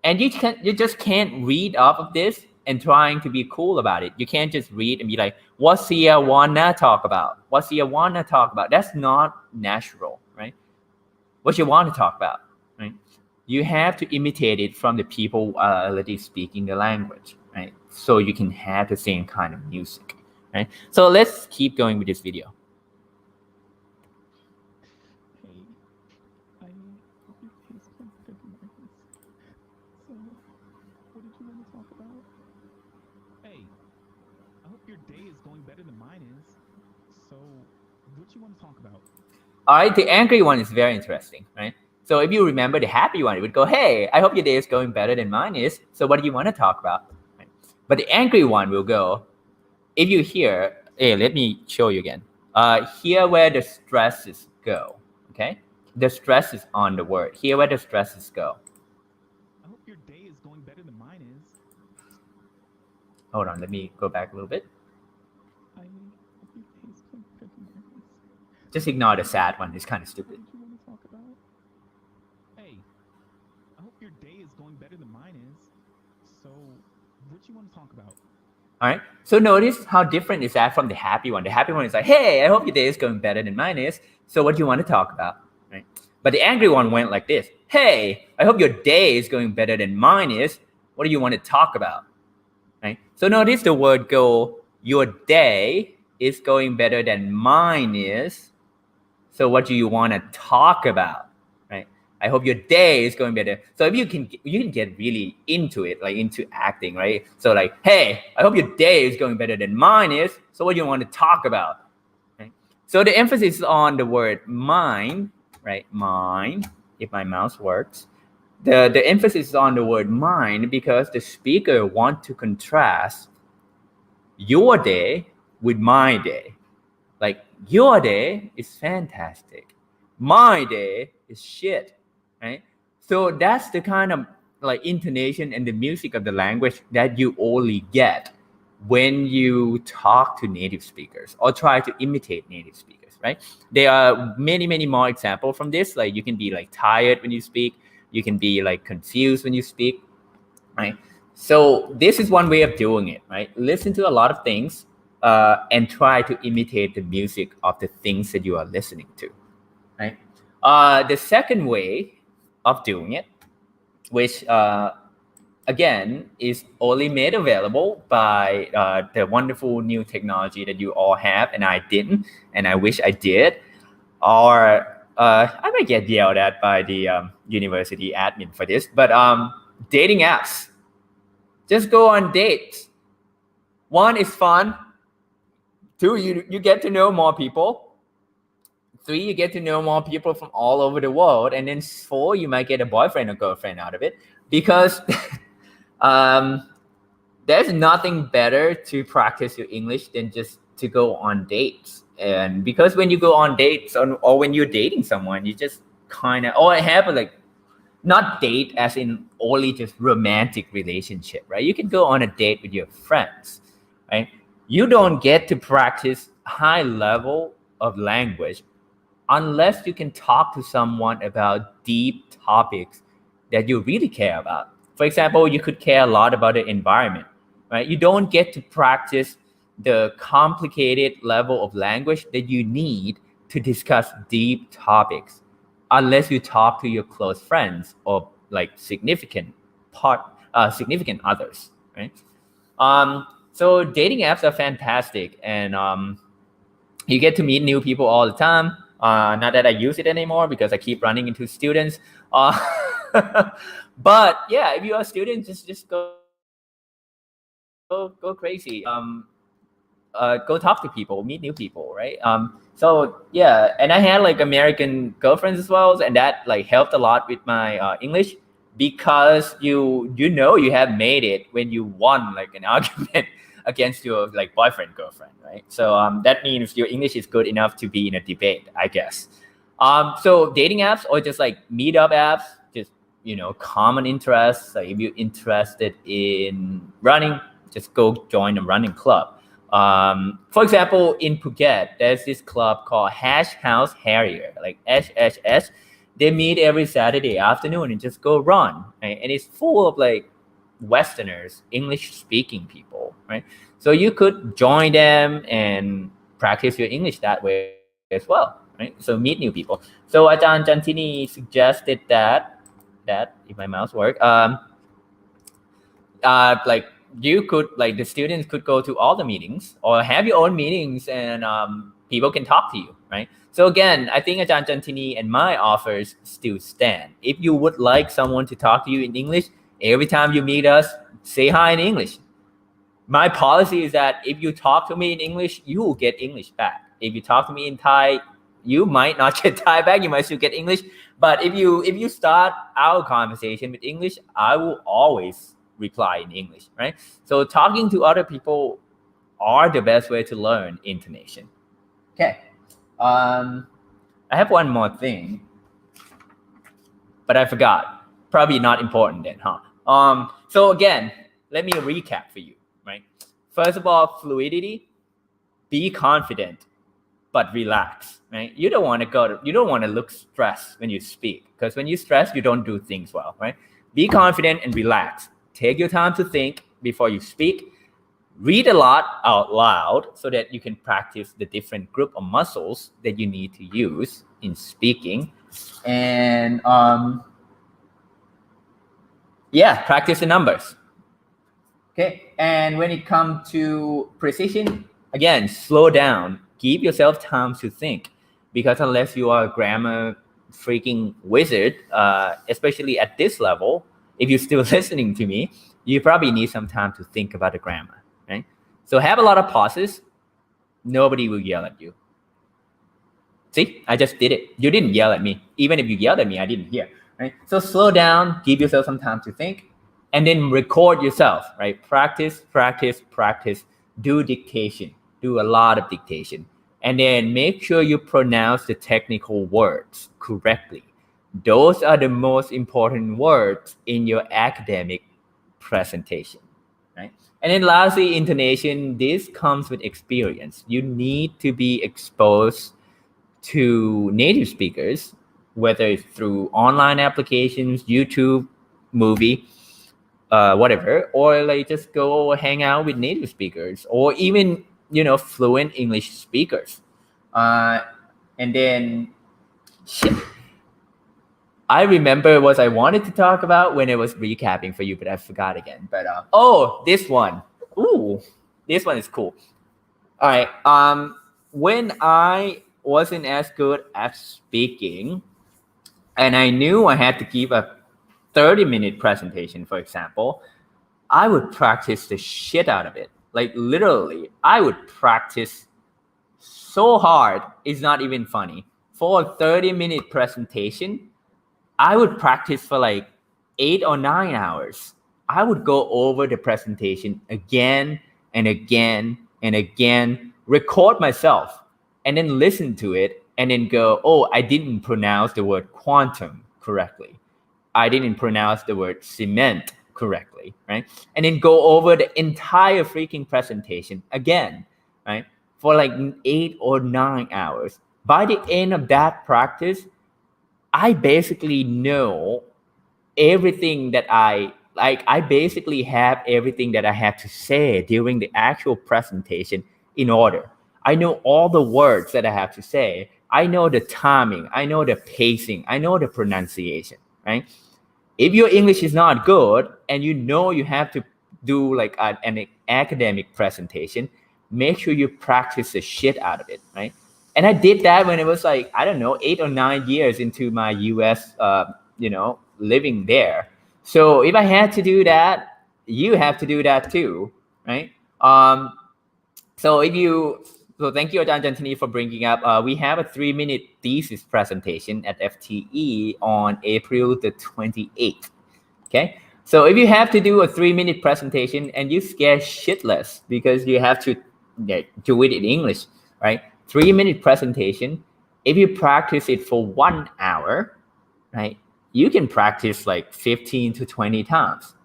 And you just can't read off of this and trying to be cool about it. You can't just read and be like, what's here wanna talk about? What's here wanna talk about? That's not natural, right? What you want to talk about, right? You have to imitate it from the people who are already speaking the language, right? So you can have the same kind of music, right? So let's keep going with this video. Hey, I hope your day is going better than mine is. So, what did you want to talk about? Hey, I hope your day is going better than mine is. So, what you want to talk about? All right, the angry one is very interesting, right? So if you remember the happy one, it would go, hey, I hope your day is going better than mine is. So what do you want to talk about? Right? But the angry one will go, if you hear, hey, let me show you again. Here where the stresses go, okay? The stress is on the word. Here where the stresses go. I hope your day is going better than mine is. Hold on, let me go back a little bit. I hope your day is going better than mine is. Just ignore the sad one. It's kind of What stupid. did you want to talk about? Hey, I hope your day is going better than mine is. So, what you want to talk about? All right. So notice how different is that from the happy one. The happy one is like, hey, I hope your day is going better than mine is. So what do you want to talk about? Right. But the angry one went like this. Hey, I hope your day is going better than mine is. What do you want to talk about? Right. So notice the word go, your day is going better than mine is. So what do you want to talk about? Right. I hope your day is going better. So if you can get really into it, like into acting, right? So like, hey, I hope your day is going better than mine is. So what do you want to talk about? Right? So the emphasis is on the word mine, right? Mine, if my mouse works. The emphasis is on the word mine because the speaker wants to contrast your day with my day. Like your day is fantastic. My day is shit, right? So that's the kind of like intonation and the music of the language that you only get when you talk to native speakers or try to imitate native speakers, right? There are many, many more examples from this. Like you can be like tired when you speak. You can be like confused when you speak, right? So this is one way of doing it, right? Listen to a lot of things and try to imitate the music of the things that you are listening to, right? The second way of doing it, which again is only made available by the wonderful new technology that you all have, and I didn't, and I wish I did, or I might get yelled at by the university admin for this, but dating apps. Just go on dates. One is fun. Two, you get to know more people. Three, you get to know more people from all over the world. And then four, you might get a boyfriend or girlfriend out of it. Because there's nothing better to practice your English than just to go on dates. And because when you go on dates or when you're dating someone, you just kind of, or have like, not date as in only just romantic relationship, right? You can go on a date with your friends, right? You don't get to practice high level of language unless you can talk to someone about deep topics that you really care about. For example, you could care a lot about the environment. right? You don't get to practice the complicated level of language that you need to discuss deep topics unless you talk to your close friends or like significant others, right? So dating apps are fantastic, and you get to meet new people all the time. Not that I use it anymore because I keep running into students. Uh, but yeah, if you are a student, just go crazy. Go talk to people, meet new people, right? So yeah, and I had like American girlfriends as well, and that like helped a lot with my English, because you you have made it when you won like an argument against your like boyfriend girlfriend, right? So that means your English is good enough to be in a debate, I guess. So dating apps or just like meetup apps, just common interests. Like if you're interested in running, just go join a running club. For example, in Phuket, there's this club called Hash House Harrier, like HHS. They meet every Saturday afternoon and just go run, right? And it's full of like Westerners, English speaking people, right? So you could join them and practice your English that way as well, right? So meet new people. So Ajahn Jantini suggested that if my mouse work, like you could like the students could go to all the meetings or have your own meetings, and people can talk to you, right? So again, I think Ajahn Jantini and my offers still stand. If you would like someone to talk to you in English, every time you meet us, say hi in English. My policy is that if you talk to me in English, you will get English back. If you talk to me in Thai, you might not get Thai back. You might still get English. But if you start our conversation with English, I will always reply in English, right? So talking to other people are the best way to learn intonation. Okay. I have one more thing, but I forgot. Probably not important then, huh? So again, let me recap for you, right? First of all, fluidity. Be confident, but relax, right? You don't want to look stressed when you speak, because when you stress, you don't do things well, right? Be confident and relax. Take your time to think before you speak. Read a lot out loud so that you can practice the different group of muscles that you need to use in speaking. And yeah, practice the numbers. Okay. And when it comes to precision, again, slow down. Give yourself time to think, because unless you are a grammar freaking wizard, especially at this level, if you're still listening to me, you probably need some time to think about the grammar, right? So have a lot of pauses. Nobody will yell at you. See, I just did it. You didn't yell at me. Even if you yelled at me, I didn't hear, right? So slow down, give yourself some time to think, and then record yourself, right? Practice, practice, practice. Do dictation. Do a lot of dictation. And then make sure you pronounce the technical words correctly. Those are the most important words in your academic presentation, right? And then lastly, intonation. This comes with experience. You need to be exposed to native speakers, whether it's through online applications, YouTube, movie, whatever, or like just go hang out with native speakers, or even fluent English speakers. And then shit, I remember what I wanted to talk about when I was recapping for you, but I forgot again. But this one. Ooh, this one is cool. All right. When I wasn't as good at speaking, and I knew I had to give a 30-minute presentation, for example, I would practice the shit out of it. Like literally, I would practice so hard. It's not even funny. For a 30-minute presentation, I would practice for like 8 or 9 hours. I would go over the presentation again and again and again, record myself, and then listen to it, and then go, oh, I didn't pronounce the word quantum correctly. I didn't pronounce the word cement correctly, right? And then go over the entire freaking presentation again, right? For like 8 or 9 hours. By the end of that practice, I basically know everything that like I basically have everything that I have to say during the actual presentation in order. I know all the words that I have to say. I know the timing. I know the pacing. I know the pronunciation, right? If your English is not good and you know you have to do like an academic presentation, make sure you practice the shit out of it, right? And I did that when it was like, I don't know, 8 or 9 years into my US, living there. So if I had to do that, you have to do that too, right? Um, so if you, so thank you, Anthony, for bringing up. We have a 3-minute thesis presentation at FTE on April the 28th. Okay. So if you have to do a 3-minute presentation and you scare shitless because you have to do it in English, right? 3-minute presentation. If you practice it for 1 hour, right, you can practice like 15 to 20 times.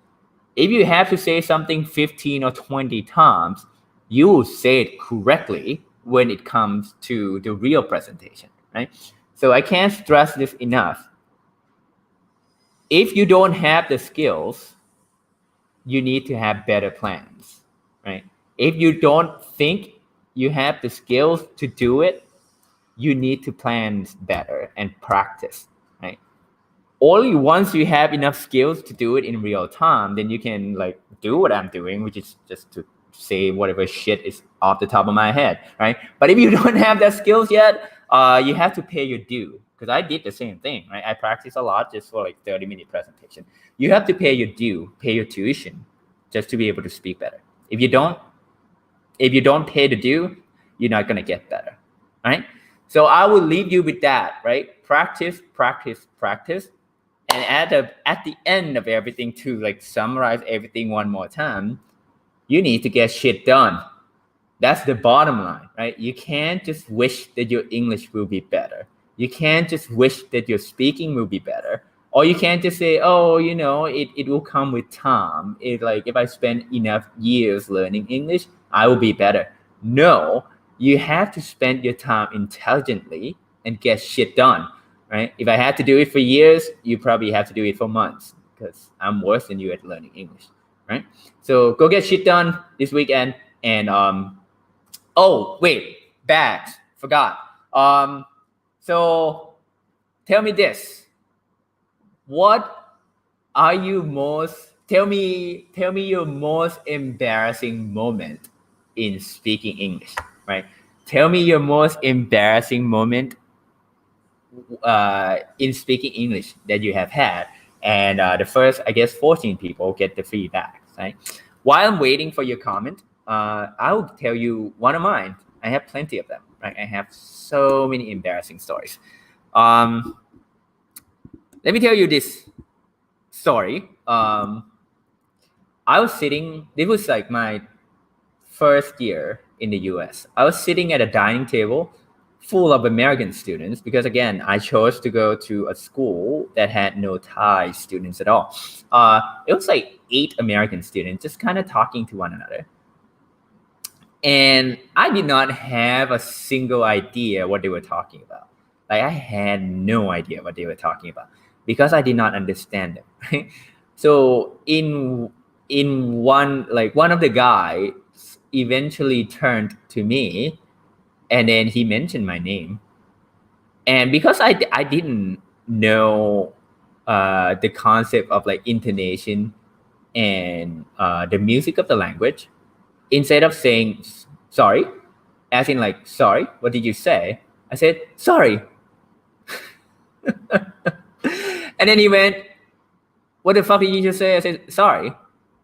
If you have to say something 15 or 20 times, you will say it correctly when it comes to the real presentation, right? So I can't stress this enough. If you don't have the skills, you need to have better plans, right? If you don't think you have the skills to do it, you need to plan better and practice, right? Only once you have enough skills to do it in real time, then you can like do what I'm doing, which is just to say whatever shit is off the top of my head, right? But if you don't have that skills yet, you have to pay your due. Because I did the same thing, right? I practice a lot just for like 30-minute presentation. You have to pay your due, pay your tuition, just to be able to speak better. If you don't pay the due, you're not gonna get better, right? So I will leave you with that, right? Practice, practice, practice, and at the end of everything, to like summarize everything one more time, you need to get shit done. That's the bottom line, right? You can't just wish that your English will be better. You can't just wish that your speaking will be better. Or you can't just say, oh, it will come with time. If I spend enough years learning English, I will be better. No, you have to spend your time intelligently and get shit done, right? If I had to do it for years, you probably have to do it for months because I'm worse than you at learning English, right? So go get shit done this weekend. And oh wait, bags, forgot. So tell me this: what are you most? Tell me your most embarrassing moment in speaking English, right? Tell me your most embarrassing moment in speaking English that you have had. And the first, I guess, 14 people get the feedback, right? While I'm waiting for your comment, I'll tell you one of mine. I have plenty of them, right? I have so many embarrassing stories. Um, Let me tell you this story. I was sitting, it was like my first year in the US. I was sitting at a dining table full of American students because, again, I chose to go to a school that had no Thai students at all. It was like 8 American students just kind of talking to one another. And I did not have a single idea what they were talking about. Like, I had no idea what they were talking about because I did not understand them. Right? So in one of the guys eventually turned to me, and then he mentioned my name. And because I didn't know the concept of like intonation and the music of the language, instead of saying sorry, as in like sorry, what did you say? I said sorry. And then he went, what the fuck did you just say? I said sorry.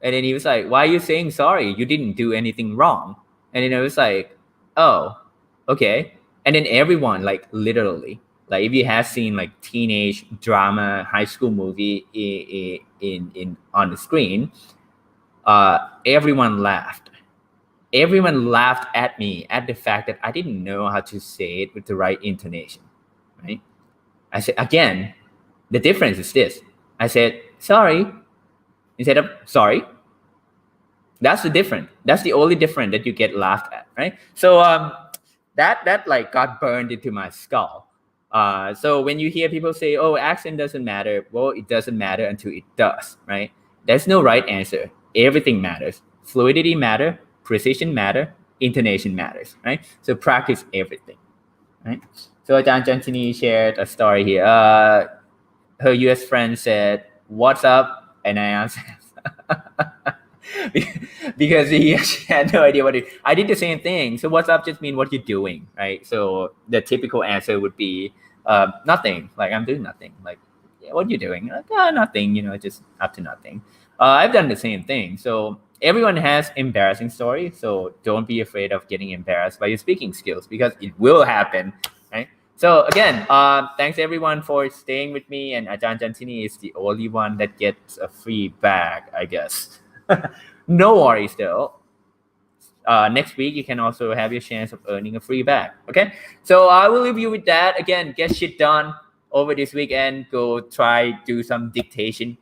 And then he was like, why are you saying sorry? You didn't do anything wrong. And then I was like, oh, okay. And then everyone, like literally, like if you have seen like teenage drama, high school movie in on the screen, everyone laughed. Everyone laughed at me at the fact that I didn't know how to say it with the right intonation, right? I said, again, the difference is this. I said, sorry, instead of sorry. That's the difference. That's the only difference that you get laughed at, right? So that like got burned into my skull. So when you hear people say, "Oh, accent doesn't matter," well, it doesn't matter until it does, right? There's no right answer. Everything matters. Fluidity matter, precision matter, intonation matters, right? So practice everything, right? So Ajahn Jantini shared a story here. Her US friend said, "What's up?" And I answered, because she had no idea what it. I did the same thing. So what's up just mean what you're doing, right? So the typical answer would be nothing. Like I'm doing nothing. Like yeah, what are you doing? Like nothing. Just up to nothing. I've done the same thing. So everyone has embarrassing stories. So don't be afraid of getting embarrassed by your speaking skills because it will happen, right? So again, thanks everyone for staying with me. And Ajahn Jantini is the only one that gets a free bag, I guess. No worries though. Next week you can also have your chance of earning a free bag. Okay, so I will leave you with that. Again, get shit done over this weekend. Go try do some dictation,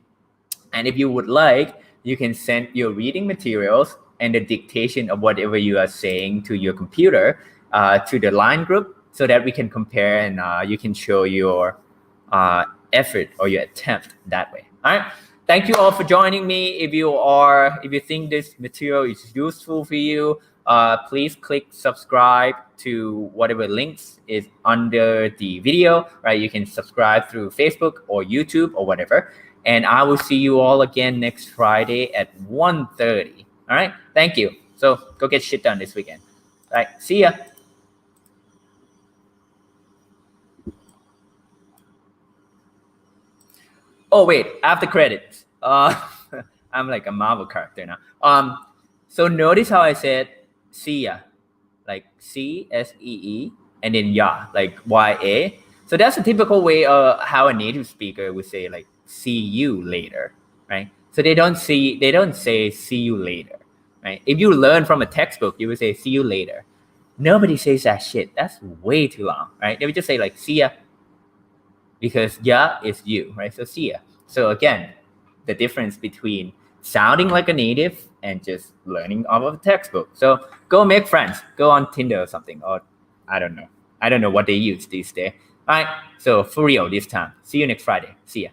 and if you would like, you can send your reading materials and the dictation of whatever you are saying to your computer to the line group so that we can compare and you can show your effort or your attempt that way. All right. Thank you all for joining me. If you think this material is useful for you, please click subscribe to whatever links is under the video, right? You can subscribe through Facebook or YouTube or whatever. And I will see you all again next Friday at 1:30. All right. Thank you. So go get shit done this weekend. All right. See ya. Oh wait, after credits. I'm like a Marvel character now. So notice how I said see ya, like CSEE, and then ya, like YA. So that's a typical way of how a native speaker would say like see you later, right? So they don't say see you later, right? If you learn from a textbook, you would say see you later. Nobody says that shit. That's way too long, right? They would just say like see ya, because ya is you, right? So see ya. So again, the difference between sounding like a native and just learning off of a textbook. So go make friends. Go on Tinder or something, or I don't know. I don't know what they use these days. All right. So for real this time. See you next Friday. See ya.